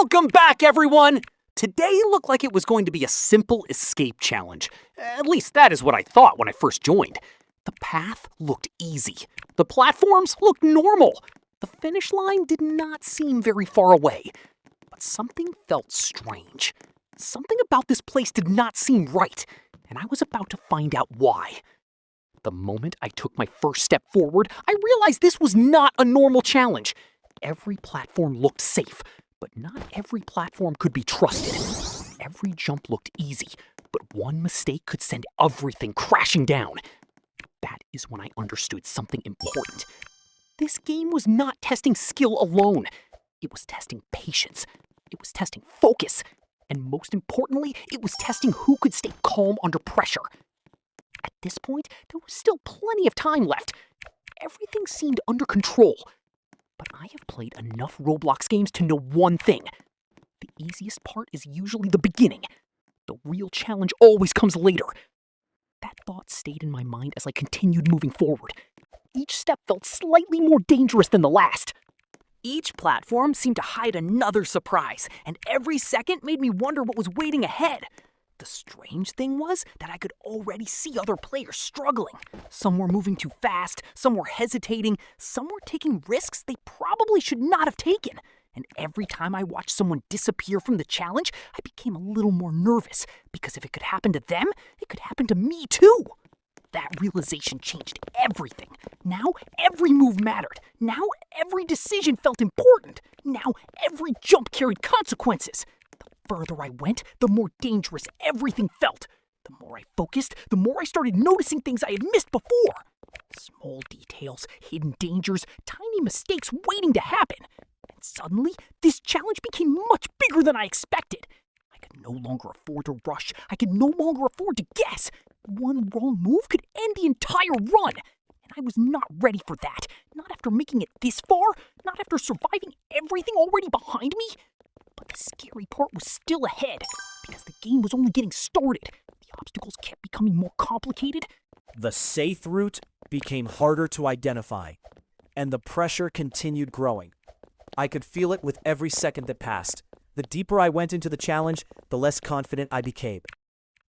Welcome back, everyone! Today looked like it was going to be a simple escape challenge. At least that is what I thought when I first joined. The path looked easy. The platforms looked normal. The finish line did not seem very far away. But something felt strange. Something about this place did not seem right, and I was about to find out why. The moment I took my first step forward, I realized this was not a normal challenge. Every platform looked safe, but not every platform could be trusted. Every jump looked easy, but one mistake could send everything crashing down. That is when I understood something important. This game was not testing skill alone. It was testing patience. It was testing focus. And most importantly, it was testing who could stay calm under pressure. At this point, there was still plenty of time left. Everything seemed under control. But I have played enough Roblox games to know one thing. The easiest part is usually the beginning. The real challenge always comes later. That thought stayed in my mind as I continued moving forward. Each step felt slightly more dangerous than the last. Each platform seemed to hide another surprise, and every second made me wonder what was waiting ahead. The strange thing was that I could already see other players struggling. Some were moving too fast, some were hesitating, some were taking risks they probably should not have taken. And every time I watched someone disappear from the challenge, I became a little more nervous, because if it could happen to them, it could happen to me too. That realization changed everything. Now every move mattered. Now every decision felt important. Now every jump carried consequences. The further I went, the more dangerous everything felt. The more I focused, the more I started noticing things I had missed before. Small details, hidden dangers, tiny mistakes waiting to happen. And suddenly, this challenge became much bigger than I expected. I could no longer afford to rush. I could no longer afford to guess. One wrong move could end the entire run. And I was not ready for that. Not after making it this far. Not after surviving everything already behind me. But the scary part was still ahead, because the game was only getting started. The obstacles kept becoming more complicated. The safe route became harder to identify, and the pressure continued growing. I could feel it with every second that passed. The deeper I went into the challenge, the less confident I became.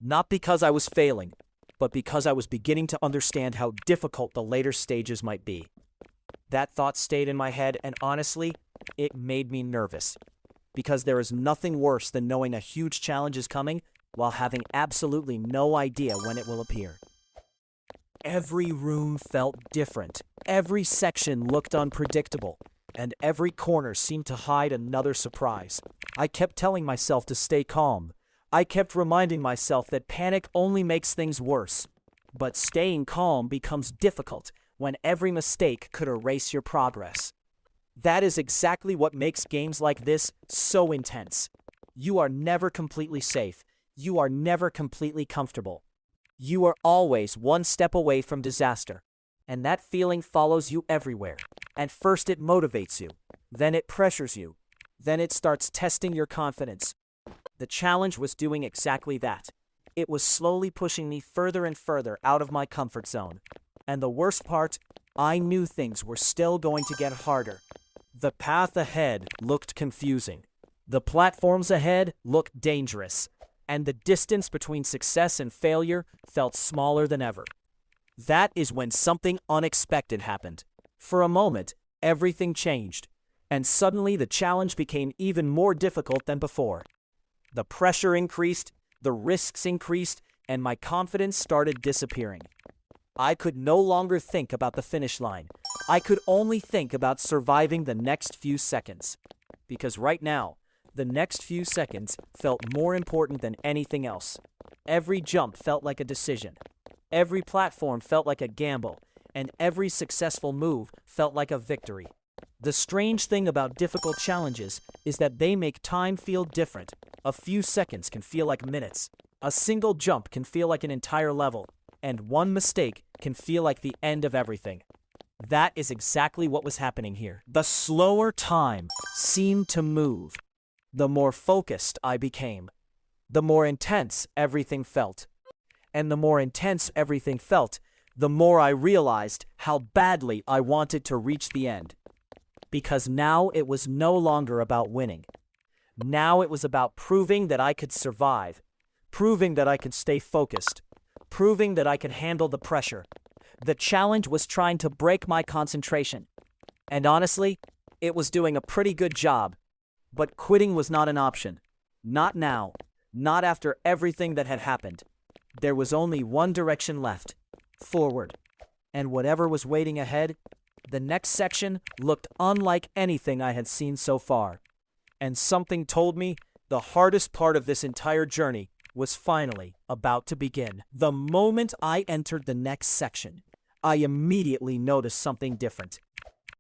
Not because I was failing, but because I was beginning to understand how difficult the later stages might be. That thought stayed in my head, and honestly, it made me nervous. Because there is nothing worse than knowing a huge challenge is coming while having absolutely no idea when it will appear. Every room felt different. Every section looked unpredictable. And every corner seemed to hide another surprise. I kept telling myself to stay calm. I kept reminding myself that panic only makes things worse. But staying calm becomes difficult when every mistake could erase your progress. That is exactly what makes games like this so intense. You are never completely safe. You are never completely comfortable. You are always one step away from disaster. And that feeling follows you everywhere. And first it motivates you. Then it pressures you. Then it starts testing your confidence. The challenge was doing exactly that. It was slowly pushing me further and further out of my comfort zone. And the worst part, I knew things were still going to get harder. The path ahead looked confusing. The platforms ahead looked dangerous. And the distance between success and failure felt smaller than ever. That is when something unexpected happened. For a moment, everything changed. And suddenly the challenge became even more difficult than before. The pressure increased, the risks increased, and my confidence started disappearing. I could no longer think about the finish line. I could only think about surviving the next few seconds. Because right now, the next few seconds felt more important than anything else. Every jump felt like a decision. Every platform felt like a gamble. And every successful move felt like a victory. The strange thing about difficult challenges is that they make time feel different. A few seconds can feel like minutes. A single jump can feel like an entire level. And one mistake can feel like the end of everything. That is exactly what was happening here. The slower time seemed to move. The more focused I became. The more intense everything felt. And the more intense everything felt, the more I realized how badly I wanted to reach the end. Because now it was no longer about winning. Now it was about proving that I could survive, proving that I could stay focused, proving that I could handle the pressure. The challenge was trying to break my concentration. And honestly, it was doing a pretty good job. But quitting was not an option. Not now. Not after everything that had happened. There was only one direction left. Forward. And whatever was waiting ahead, the next section looked unlike anything I had seen so far. And something told me the hardest part of this entire journey was finally about to begin. The moment I entered the next section, I immediately noticed something different.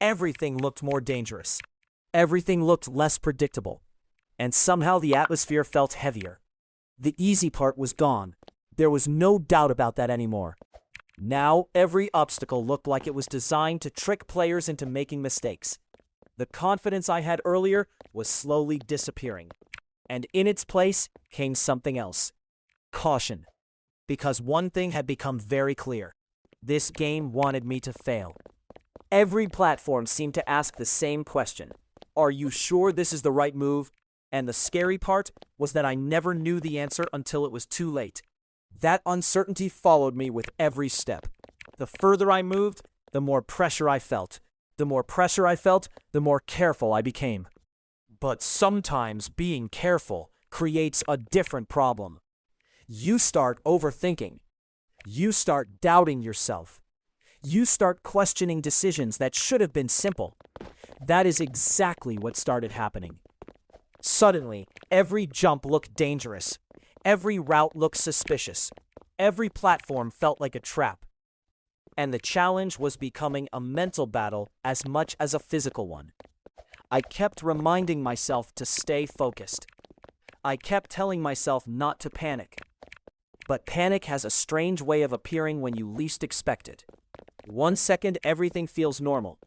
Everything looked more dangerous. Everything looked less predictable. And somehow the atmosphere felt heavier. The easy part was gone. There was no doubt about that anymore. Now, every obstacle looked like it was designed to trick players into making mistakes. The confidence I had earlier was slowly disappearing. And in its place came something else. Caution. Because one thing had become very clear. This game wanted me to fail. Every platform seemed to ask the same question. Are you sure this is the right move? And the scary part was that I never knew the answer until it was too late. That uncertainty followed me with every step. The further I moved, the more pressure I felt. The more pressure I felt, the more careful I became. But sometimes being careful creates a different problem. You start overthinking. You start doubting yourself. You start questioning decisions that should have been simple. That is exactly what started happening. Suddenly, every jump looked dangerous. Every route looked suspicious. Every platform felt like a trap. And the challenge was becoming a mental battle as much as a physical one. I kept reminding myself to stay focused. I kept telling myself not to panic. But panic has a strange way of appearing when you least expect it. 1 second, everything feels normal.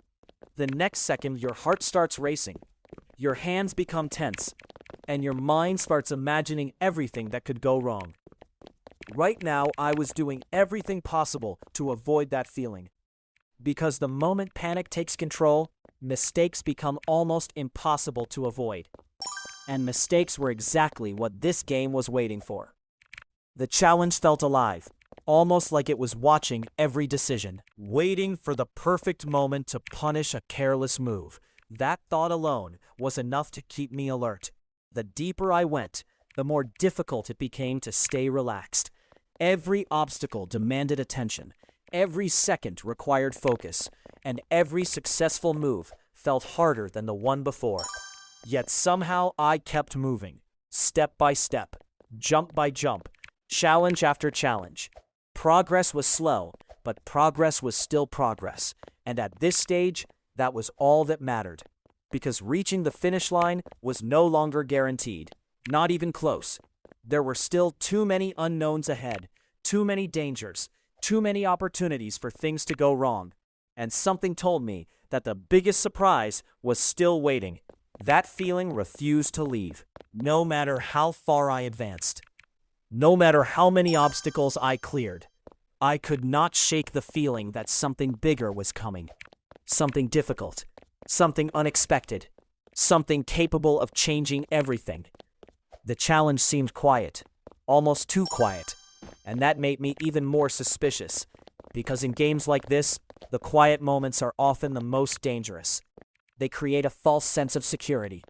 The next second, your heart starts racing. Your hands become tense. And your mind starts imagining everything that could go wrong. Right now, I was doing everything possible to avoid that feeling. Because the moment panic takes control, mistakes become almost impossible to avoid. And mistakes were exactly what this game was waiting for. The challenge felt alive, almost like it was watching every decision, waiting for the perfect moment to punish a careless move. That thought alone was enough to keep me alert. The deeper I went, the more difficult it became to stay relaxed. Every obstacle demanded attention. Every second required focus. And every successful move felt harder than the one before. Yet somehow I kept moving, step by step, jump by jump, challenge after challenge. Progress was slow, but progress was still progress. And at this stage, that was all that mattered. Because reaching the finish line was no longer guaranteed, not even close. There were still too many unknowns ahead, too many dangers, too many opportunities for things to go wrong. And something told me that the biggest surprise was still waiting. That feeling refused to leave, no matter how far I advanced. No matter how many obstacles I cleared, I could not shake the feeling that something bigger was coming. Something difficult. Something unexpected. Something capable of changing everything. The challenge seemed quiet. Almost too quiet. And that made me even more suspicious. Because in games like this, the quiet moments are often the most dangerous. They create a false sense of security.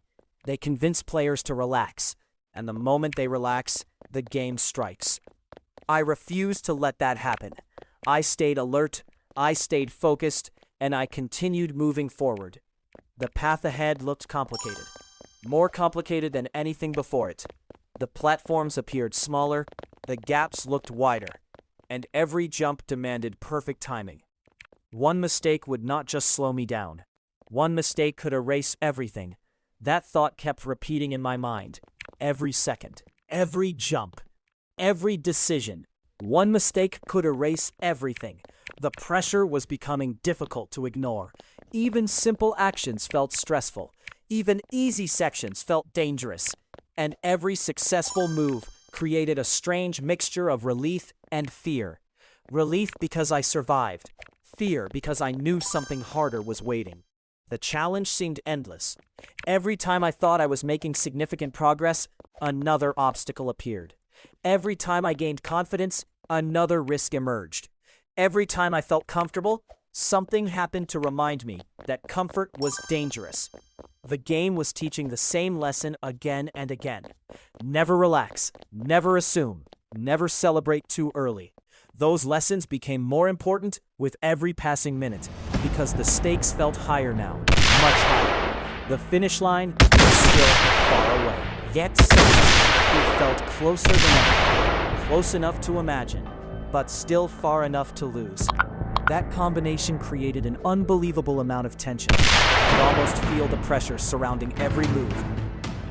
They convince players to relax. And the moment they relax, the game strikes. I refused to let that happen. I stayed alert. I stayed focused. And I continued moving forward. The path ahead looked complicated. More complicated than anything before it. The platforms appeared smaller, the gaps looked wider, and every jump demanded perfect timing. One mistake would not just slow me down. One mistake could erase everything. That thought kept repeating in my mind. Every second, every jump, every decision. One mistake could erase everything. The pressure was becoming difficult to ignore. Even simple actions felt stressful. Even easy sections felt dangerous. And every successful move created a strange mixture of relief and fear. Relief because I survived. Fear because I knew something harder was waiting. The challenge seemed endless. Every time I thought I was making significant progress, another obstacle appeared. Every time I gained confidence, another risk emerged. Every time I felt comfortable, something happened to remind me that comfort was dangerous. The game was teaching the same lesson again and again. Never relax, never assume, never celebrate too early. Those lessons became more important with every passing minute because the stakes felt higher now, much higher. The finish line was still far away. Yet somehow, it felt closer than ever. Close enough to imagine, but still far enough to lose. That combination created an unbelievable amount of tension. I could almost feel the pressure surrounding every move.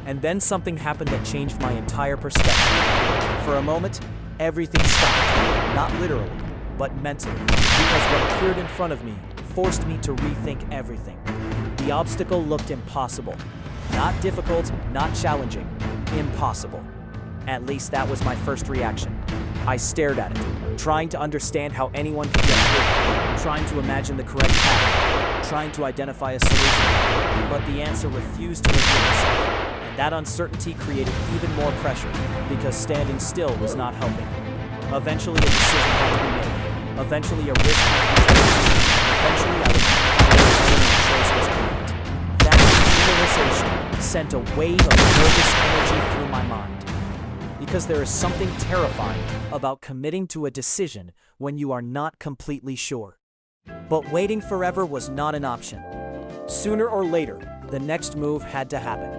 And then something happened that changed my entire perspective. For a moment, everything stopped, not literally, but mentally, because what appeared in front of me forced me to rethink everything. The obstacle looked impossible. Not difficult, not challenging, impossible. At least that was my first reaction. I stared at it, trying to understand how anyone could get through, trying to imagine the correct path, trying to identify a solution. But the answer refused to reveal itself, and that uncertainty created even more pressure, because standing still was not helping. Eventually, a decision had to be made. Eventually, a risk had to be taken. Eventually, I would have to decide my choice was correct. That realization sent a wave of nervous energy through my mind. Because there is something terrifying about committing to a decision when you are not completely sure. But waiting forever was not an option. Sooner or later, the next move had to happen.